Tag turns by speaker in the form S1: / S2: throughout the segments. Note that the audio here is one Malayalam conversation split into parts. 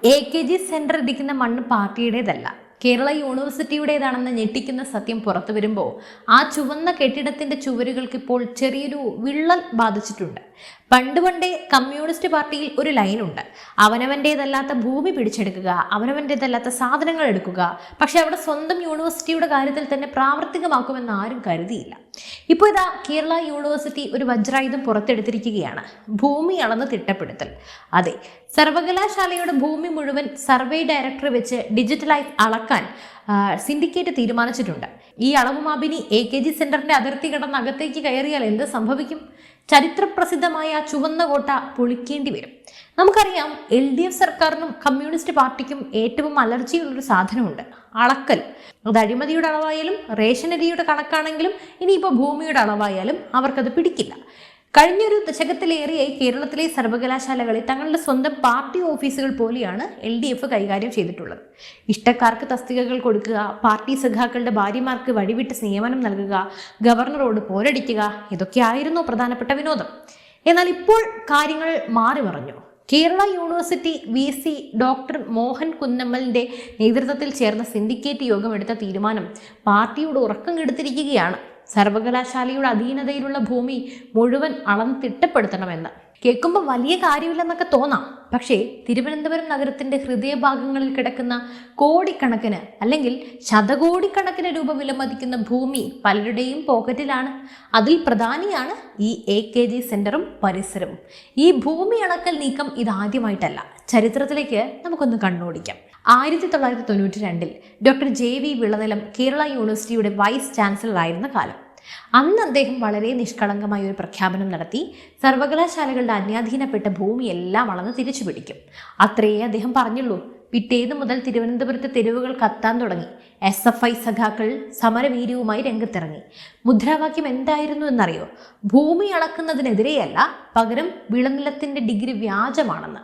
S1: AKG സെന്റർ ഇരിക്കുന്ന മണ്ണ് പാർട്ടിയുടേതല്ല, കേരള യൂണിവേഴ്സിറ്റിയുടേതാണെന്ന് ഞെട്ടിക്കുന്ന സത്യം പുറത്തു വരുമ്പോൾ ആ ചുവന്ന കെട്ടിടത്തിന്റെ ചുവരുകൾക്ക് ഇപ്പോൾ ചെറിയൊരു വിള്ളൽ ബാധിച്ചിട്ടുണ്ട്. പണ്ടേ കമ്മ്യൂണിസ്റ്റ് പാർട്ടിയിൽ ഒരു ലൈനുണ്ട്: അവനവൻ്റേതല്ലാത്ത ഭൂമി പിടിച്ചെടുക്കുക, അവനവൻ്റേതല്ലാത്ത സാധനങ്ങൾ എടുക്കുക. പക്ഷെ അവിടെ സ്വന്തം യൂണിവേഴ്സിറ്റിയുടെ കാര്യത്തിൽ തന്നെ പ്രാവർത്തികമാക്കുമെന്ന് ആരും കരുതിയില്ല. ഇപ്പോൾ ഇതാ കേരള യൂണിവേഴ്സിറ്റി ഒരു വജ്രായുധം പുറത്തെടുത്തിരിക്കുകയാണ്: ഭൂമി അളന്ന് തിട്ടപ്പെടുത്തൽ. അതെ, സർവകലാശാലയുടെ ഭൂമി മുഴുവൻ സർവേ ഡയറക്ടർ വെച്ച് ഡിജിറ്റലൈസ് അളക്കാൻ സിൻഡിക്കേറ്റ് തീരുമാനിച്ചിട്ടുണ്ട്. ഈ അളവുമാപിനി AKG സെന്ററിന്റെ അതിർത്തി കടന്ന് അകത്തേക്ക് കയറിയാൽ എന്ത് സംഭവിക്കും? ചരിത്രപ്രസിദ്ധമായ ചുവന്ന കോട്ട പൊളിക്കേണ്ടി വരും. നമുക്കറിയാം, LDF സർക്കാരിനും കമ്മ്യൂണിസ്റ്റ് പാർട്ടിക്കും ഏറ്റവും അലർജിയുള്ളൊരു സാധനമുണ്ട്: അളക്കൽ. അത് അഴിമതിയുടെ അളവായാലും റേഷനരിയുടെ കണക്കാണെങ്കിലും ഇനിയിപ്പോൾ ഭൂമിയുടെ അളവായാലും അവർക്കത് പിടിക്കില്ല. കഴിഞ്ഞൊരു ദശകത്തിലേറെയായി കേരളത്തിലെ സർവകലാശാലകളെ തങ്ങളുടെ സ്വന്തം പാർട്ടി ഓഫീസുകൾ പോലെയാണ് LDF കൈകാര്യം ചെയ്തിട്ടുള്ളത്. ഇഷ്ടക്കാർക്ക് തസ്തികകൾ കൊടുക്കുക, പാർട്ടി സഖാക്കളുടെ ഭാര്യമാർക്ക് വഴിവിട്ട് നിയമനം നൽകുക, ഗവർണറോട് പോരടിക്കുക, ഇതൊക്കെയായിരുന്നു പ്രധാനപ്പെട്ട വിനോദം. എന്നാൽ ഇപ്പോൾ കാര്യങ്ങൾ മാറി മറിഞ്ഞു. Kerala university VC doctor Mohan കുന്നമ്മലിന്റെ നേതൃത്വത്തിൽ ചേർന്ന സിൻഡിക്കേറ്റ് യോഗം എടുത്ത തീരുമാനം പാർട്ടിയുടെ ഉറക്കം കെടുത്തിരിക്കുകയാണ്. സർവകലാശാലയുടെ അധീനതയിലുള്ള ഭൂമി മുഴുവൻ അളന്ന് തിട്ടപ്പെടുത്തണമെന്ന് കേൾക്കുമ്പോൾ വലിയ കാര്യമില്ലെന്നൊക്കെ തോന്നാം. പക്ഷേ തിരുവനന്തപുരം നഗരത്തിന്റെ ഹൃദയഭാഗങ്ങളിൽ കിടക്കുന്ന കോടിക്കണക്കിന് അല്ലെങ്കിൽ ശതകോടിക്കണക്കിന് രൂപ വിലമതിക്കുന്ന ഭൂമി പലരുടെയും പോക്കറ്റിലാണ്. അതിൽ പ്രധാനിയാണ് ഈ AKG സെന്ററും പരിസരവും. ഈ ഭൂമി അളക്കൽ നീക്കം ഇതാദ്യമായിട്ടല്ല. ചരിത്രത്തിലേക്ക് നമുക്കൊന്ന് കണ്ണോടിക്കാം. 1992 ഡോക്ടർ JV വിളനിലം കേരള യൂണിവേഴ്സിറ്റിയുടെ വൈസ് ചാൻസലർ ആയിരുന്ന കാലം. അന്ന് അദ്ദേഹം വളരെ നിഷ്കളങ്കമായ ഒരു പ്രഖ്യാപനം നടത്തി: സർവകലാശാലകളുടെ അന്യാധീനപ്പെട്ട ഭൂമിയെല്ലാം അളന്ന് തിരിച്ചു പിടിക്കും. അത്രയേ അദ്ദേഹം പറഞ്ഞുള്ളൂ. പിറ്റേന്ന് മുതൽ തിരുവനന്തപുരത്തെ തെരുവുകൾ കത്താൻ തുടങ്ങി. SFI സഖാക്കൾ സമരവീര്യവുമായി രംഗത്തിറങ്ങി. മുദ്രാവാക്യം എന്തായിരുന്നു എന്നറിയോ? ഭൂമി അളക്കുന്നതിനെതിരെയല്ല, പകരം വിളനിലത്തിന്റെ ഡിഗ്രി വ്യാജമാണെന്ന്.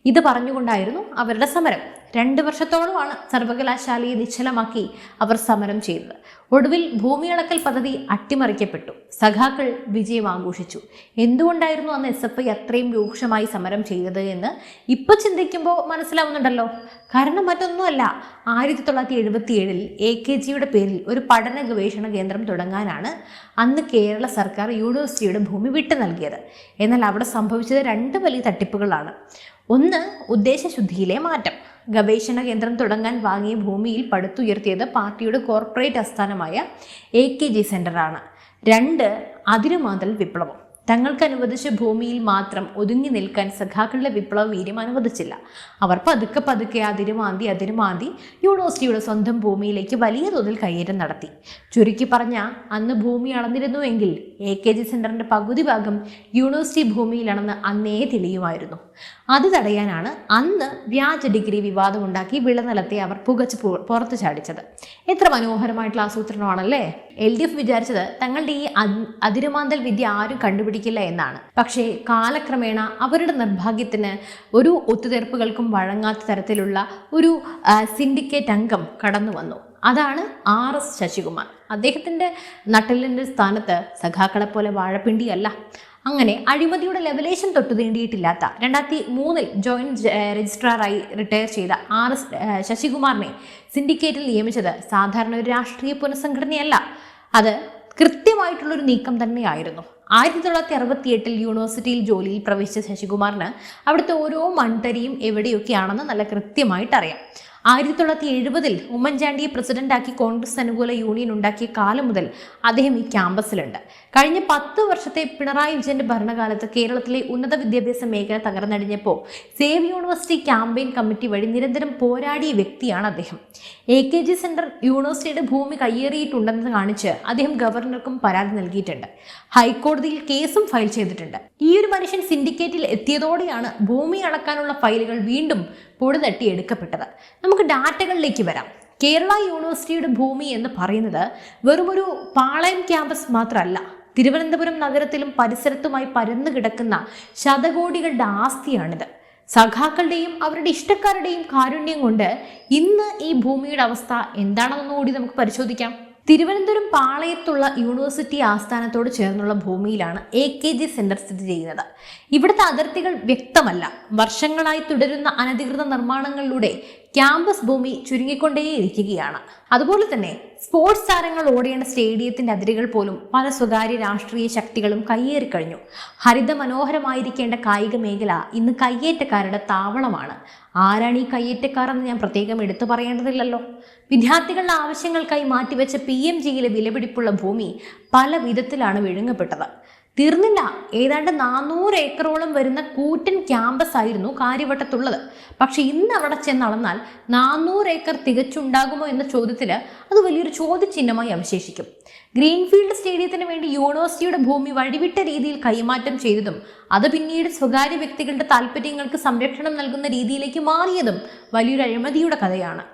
S1: ഇത് പറഞ്ഞുകൊണ്ടായിരുന്നു അവരുടെ സമരം. 2 വർഷത്തോളമാണ് സർവകലാശാലയെ നിശ്ചലമാക്കി അവർ സമരം ചെയ്തത്. ഒടുവിൽ ഭൂമി അളക്കൽ പദ്ധതി അട്ടിമറിക്കപ്പെട്ടു. സഖാക്കൾ വിജയം ആഘോഷിച്ചു. എന്തുകൊണ്ടായിരുന്നു അന്ന് SFI അത്രയും രൂക്ഷമായി സമരം ചെയ്തത് എന്ന് ഇപ്പൊ ചിന്തിക്കുമ്പോൾ മനസ്സിലാവുന്നുണ്ടല്ലോ. കാരണം മറ്റൊന്നുമല്ല, 1977 AKGയുടെ പേരിൽ ഒരു പഠന ഗവേഷണ കേന്ദ്രം തുടങ്ങാനാണ് അന്ന് കേരള സർക്കാർ യൂണിവേഴ്സിറ്റിയുടെ ഭൂമി വിട്ടു നൽകിയത്. എന്നാൽ അവിടെ സംഭവിച്ചത് 2 വലിയ തട്ടിപ്പുകളാണ്. ഒന്ന്, ഉദ്ദേശശുദ്ധിയിലെ മാറ്റം. ഗവേഷണ കേന്ദ്രം തുടങ്ങാൻ വാങ്ങിയ ഭൂമിയിൽ പടുത്തുയർത്തിയത് പാർട്ടിയുടെ കോർപ്പറേറ്റ് ആസ്ഥാനമായ AKG സെന്ററാണ്. 2, അതിരുമാന്തൽ വിപ്ലവം. തങ്ങൾക്ക് അനുവദിച്ച ഭൂമിയിൽ മാത്രം ഒതുങ്ങി നിൽക്കാൻ സഖാക്കളുടെ വിപ്ലവ വീര്യം അനുവദിച്ചില്ല. അവർ പതുക്കെ അതിരുമാന്തി യൂണിവേഴ്സിറ്റിയുടെ സ്വന്തം ഭൂമിയിലേക്ക് വലിയ തോതിൽ കയ്യേറ്റം നടത്തി. ചുരുക്കി പറഞ്ഞ, അന്ന് ഭൂമി അളന്നിരുന്നുവെങ്കിൽ AKG സെന്ററിന്റെ പകുതി ഭാഗം യൂണിവേഴ്സിറ്റി ഭൂമിയിലാണെന്ന് അന്നേ തെളിയുമായിരുന്നു. അത് തടയാനാണ് അന്ന് വ്യാജ ഡിഗ്രി വിവാദമുണ്ടാക്കി വിളനിലത്തെ അവർ പുകച്ച് പുറത്തു ചാടിച്ചത്. എത്ര മനോഹരമായിട്ടുള്ള ആസൂത്രണമാണല്ലേ! LDF വിചാരിച്ചത് തങ്ങളുടെ ഈ അതിരുമാന്തൽ വിദ്യ ആരും കണ്ടുപിടിക്കില്ല എന്നാണ്. പക്ഷേ കാലക്രമേണ അവരുടെ നിർഭാഗ്യത്തിന് ഒരു ഒത്തുതീർപ്പുകൾക്കും വഴങ്ങാത്ത തരത്തിലുള്ള ഒരു സിൻഡിക്കേറ്റ് അംഗം കടന്നു വന്നു. അതാണ് RS ശശികുമാർ. അദ്ദേഹത്തിന്റെ നട്ടലിന്റെ സ്ഥാനത്ത് സഖാക്കളെ പോലെ വാഴപ്പിണ്ടിയല്ല. അങ്ങനെ അഴിമതിയുടെ ലെവലേഷൻ തൊട്ടു തീണ്ടിയിട്ടില്ലാത്ത 2003 ജോയിന്റ് രജിസ്ട്രാറായി റിട്ടയർ ചെയ്ത RS ശശികുമാറിനെ സിൻഡിക്കേറ്റിൽ നിയമിച്ചത് സാധാരണ ഒരു രാഷ്ട്രീയ പുനഃസംഘടനയല്ല. അത് കൃത്യമായിട്ടുള്ളൊരു നീക്കം തന്നെയായിരുന്നു. 1968 യൂണിവേഴ്സിറ്റിയിൽ ജോലിയിൽ പ്രവേശിച്ച ശശികുമാറിന് അവിടുത്തെ ഓരോ മൺതരിയും എവിടെയൊക്കെയാണെന്ന് നല്ല കൃത്യമായിട്ട് അറിയാം. 1970 ഉമ്മൻചാണ്ടിയെ പ്രസിഡന്റാക്കി കോൺഗ്രസ് അനുകൂല യൂണിയൻ ഉണ്ടാക്കിയ കാലം മുതൽ അദ്ദേഹം ഈ ക്യാമ്പസിലുണ്ട്. കഴിഞ്ഞ 10 വർഷത്തെ പിണറായി വിജയന്റെ ഭരണകാലത്ത് കേരളത്തിലെ ഉന്നത വിദ്യാഭ്യാസ മേഖല തകർന്നടിഞ്ഞപ്പോൾ സേവ് യൂണിവേഴ്സിറ്റി ക്യാമ്പയിൻ കമ്മിറ്റി വഴി നിരന്തരം പോരാടിയ വ്യക്തിയാണ് അദ്ദേഹം. AKG സെന്റർ യൂണിവേഴ്സിറ്റിയുടെ ഭൂമി കയ്യേറിയിട്ടുണ്ടെന്ന് കാണിച്ച് അദ്ദേഹം ഗവർണർക്കും പരാതി നൽകിയിട്ടുണ്ട്. ഹൈക്കോടതിയിൽ കേസും ഫയൽ ചെയ്തിട്ടുണ്ട്. ഈ ഒരു മനുഷ്യൻ സിൻഡിക്കേറ്റിൽ എത്തിയതോടെയാണ് ഭൂമി അളക്കാനുള്ള ഫയലുകൾ വീണ്ടും പൊടുതട്ടി എടുക്കപ്പെട്ടത്. നമുക്ക് ഡാറ്റകളിലേക്ക് വരാം. കേരള യൂണിവേഴ്സിറ്റിയുടെ ഭൂമി എന്ന് പറയുന്നത് വെറുമൊരു പാളയം ക്യാമ്പസ് മാത്രമല്ല. തിരുവനന്തപുരം നഗരത്തിലും പരിസരത്തുമായി പരന്നു കിടക്കുന്ന ശതകോടികളുടെ ആസ്തിയാണിത്. സഖാക്കളുടെയും അവരുടെ ഇഷ്ടക്കാരുടെയും കാരുണ്യം കൊണ്ട് ഇന്ന് ഈ ഭൂമിയുടെ അവസ്ഥ എന്താണെന്ന് കൂടി നമുക്ക് പരിശോധിക്കാം. തിരുവനന്തപുരം പാളയത്തുള്ള യൂണിവേഴ്സിറ്റി ആസ്ഥാനത്തോട് ചേർന്നുള്ള ഭൂമിയിലാണ് AKG സെന്റർ സ്ഥിതി ചെയ്യുന്നത്. ഇവിടുത്തെ അതിർത്തികൾ വ്യക്തമല്ല. വർഷങ്ങളായി തുടരുന്ന അനധികൃത നിർമ്മാണങ്ങളിലൂടെ ക്യാമ്പസ് ഭൂമി ചുരുങ്ങിക്കൊണ്ടേയിരിക്കുകയാണ്. അതുപോലെ തന്നെ സ്പോർട്സ് താരങ്ങൾ ഓടേണ്ട സ്റ്റേഡിയത്തിന്റെ അതിരുകൾ പോലും പല സ്വകാര്യ രാഷ്ട്രീയ ശക്തികളും കയ്യേറിക്കഴിഞ്ഞു. ഹരിത മനോഹരമായിരിക്കേണ്ട കായിക മേഖല ഇന്ന് കയ്യേറ്റക്കാരുടെ താവളമാണ്. ആരാണ് ഈ കയ്യേറ്റക്കാർ എന്ന് ഞാൻ പ്രത്യേകം എടുത്തു പറയേണ്ടതില്ലല്ലോ. വിദ്യാർത്ഥികളുടെ ആവശ്യങ്ങൾക്കായി മാറ്റിവെച്ച PMGയിലെ വിലപിടിപ്പുള്ള ഭൂമി പല വിധത്തിലാണ് വിഴുങ്ങപ്പെട്ടത്. തീർന്നില്ല, ഏതാണ്ട് 400 ഏക്കറോളം വരുന്ന കൂറ്റൻ ക്യാമ്പസ് ആയിരുന്നു കാര്യവട്ടത്തുള്ളത്. പക്ഷെ ഇന്ന് അവിടെ ചെന്നളന്നാൽ 400 ഏക്കർ തികച്ചുണ്ടാകുമോ എന്ന ചോദ്യത്തിൽ അത് വലിയൊരു ചോദ്യചിഹ്നമായി അവശേഷിക്കും. ഗ്രീൻഫീൽഡ് സ്റ്റേഡിയത്തിന് വേണ്ടി യൂണിവേഴ്സിറ്റിയുടെ ഭൂമി വഴിവിട്ട രീതിയിൽ കൈമാറ്റം ചെയ്തതും അത് പിന്നീട് സ്വകാര്യ വ്യക്തികളുടെ താല്പര്യങ്ങൾക്ക് സംരക്ഷണം നൽകുന്ന രീതിയിലേക്ക് മാറിയതും വലിയൊരു അഴിമതിയുടെ കഥയാണ്.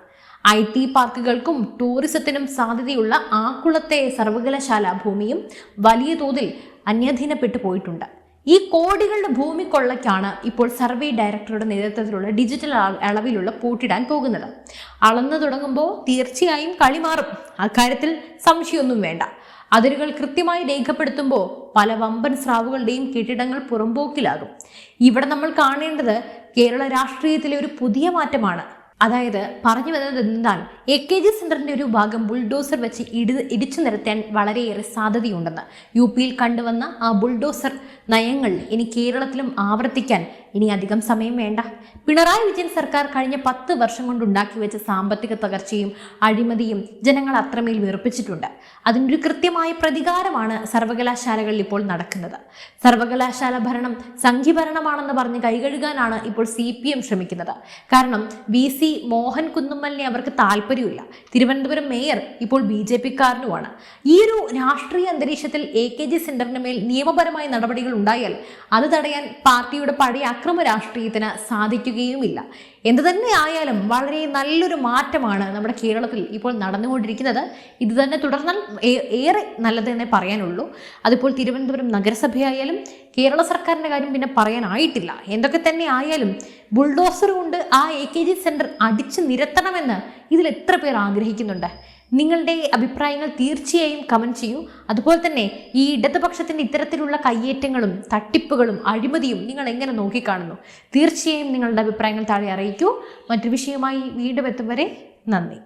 S1: IT പാർക്കുകൾക്കും ടൂറിസത്തിനും സാധ്യതയുള്ള ആക്കുളത്തെ സർവകലാശാല ഭൂമിയും വലിയ തോതിൽ അന്യാധീനപ്പെട്ടു പോയിട്ടുണ്ട്. ഈ കോടികളുടെ ഭൂമി കൊള്ളയ്ക്കാണ് ഇപ്പോൾ സർവേ ഡയറക്ടറുടെ നേതൃത്വത്തിലുള്ള ഡിജിറ്റൽ അളവിലുള്ള പൂട്ടിടാൻ പോകുന്നത്. അളന്നു തുടങ്ങുമ്പോൾ തീർച്ചയായും കളി മാറും, അക്കാര്യത്തിൽ സംശയമൊന്നും വേണ്ട. അതിരുകൾ കൃത്യമായി രേഖപ്പെടുത്തുമ്പോൾ പല വമ്പൻ സ്രാവുകളുടെയും കെട്ടിടങ്ങൾ പുറമ്പോക്കിലാകും. ഇവിടെ നമ്മൾ കാണേണ്ടത് കേരള രാഷ്ട്രീയത്തിലെ ഒരു പുതിയ മാറ്റമാണ്. അതായത് പറഞ്ഞു വരുന്നത് എന്താണ്, AKG സെന്ററിന്റെ ഒരു ഭാഗം ബുൾഡോസർ വെച്ച് ഇടിച്ചു നിരത്താൻ വളരെയേറെ സാധ്യതയുണ്ടെന്ന്. UPയിൽ കണ്ടുവന്ന ആ ബുൾഡോസർ നയങ്ങൾ ഇനി കേരളത്തിലും ആവർത്തിക്കാൻ ഇനി അധികം സമയം വേണ്ട. പിണറായി വിജയൻ സർക്കാർ കഴിഞ്ഞ 10 വർഷം കൊണ്ട് ഉണ്ടാക്കി വെച്ച സാമ്പത്തിക തകർച്ചയും അഴിമതിയും ജനങ്ങൾ അത്രമേൽ വെറുപ്പിച്ചിട്ടുണ്ട്. അതിനൊരു കൃത്യമായ പ്രതികാരമാണ് സർവകലാശാലകളിൽ ഇപ്പോൾ നടക്കുന്നത്. സർവകലാശാല ഭരണം സംഘിഭരണമാണെന്ന് പറഞ്ഞ് കൈകഴുകാനാണ് ഇപ്പോൾ CPM ശ്രമിക്കുന്നത്. കാരണം VC മോഹൻ കുന്നുമ്മലിനെ അവർക്ക് താല്പര്യമില്ല. തിരുവനന്തപുരം മേയർ ഇപ്പോൾ BJPക്കാരനുമാണ്. ഈ ഒരു രാഷ്ട്രീയ അന്തരീക്ഷത്തിൽ AKG സെന്ററിന് മേൽ നിയമപരമായ നടപടികൾ ഉണ്ടായാൽ അത് തടയാൻ പാർട്ടിയുടെ പഴയ അക്രമ രാഷ്ട്രീയത്തിന് സാധിക്കുകയുമില്ല. എന്തു തന്നെ ആയാലും വളരെ നല്ലൊരു മാറ്റമാണ് നമ്മുടെ കേരളത്തിൽ ഇപ്പോൾ നടന്നുകൊണ്ടിരിക്കുന്നത്. ഇത് തന്നെ തുടർന്നാൽ ഏറെ നല്ലതെന്നേ പറയാനുള്ളൂ. അതിപ്പോൾ തിരുവനന്തപുരം നഗരസഭയായാലും കേരള സർക്കാരിൻ്റെ കാര്യം പിന്നെ പറയാനായിട്ടില്ല. എന്തൊക്കെ തന്നെ ആയാലും ബുൾഡോസർ കൊണ്ട് ആ AKG സെന്റർ അടിച്ചു നിരത്തണമെന്ന് ഇതിൽ എത്ര പേർ ആഗ്രഹിക്കുന്നുണ്ട്? നിങ്ങളുടെ അഭിപ്രായങ്ങൾ തീർച്ചയായും കമൻറ്റ് ചെയ്യൂ. അതുപോലെ തന്നെ ഈ ഇടതുപക്ഷത്തിൻ്റെ ഇത്തരത്തിലുള്ള കയ്യേറ്റങ്ങളും തട്ടിപ്പുകളും അഴിമതിയും നിങ്ങൾ എങ്ങനെ നോക്കിക്കാണുന്നു? തീർച്ചയായും നിങ്ങളുടെ അഭിപ്രായങ്ങൾ താഴെ അറിയിക്കൂ. മറ്റൊരു വിഷയമായി വീണ്ടും എത്തും വരെ നന്ദി.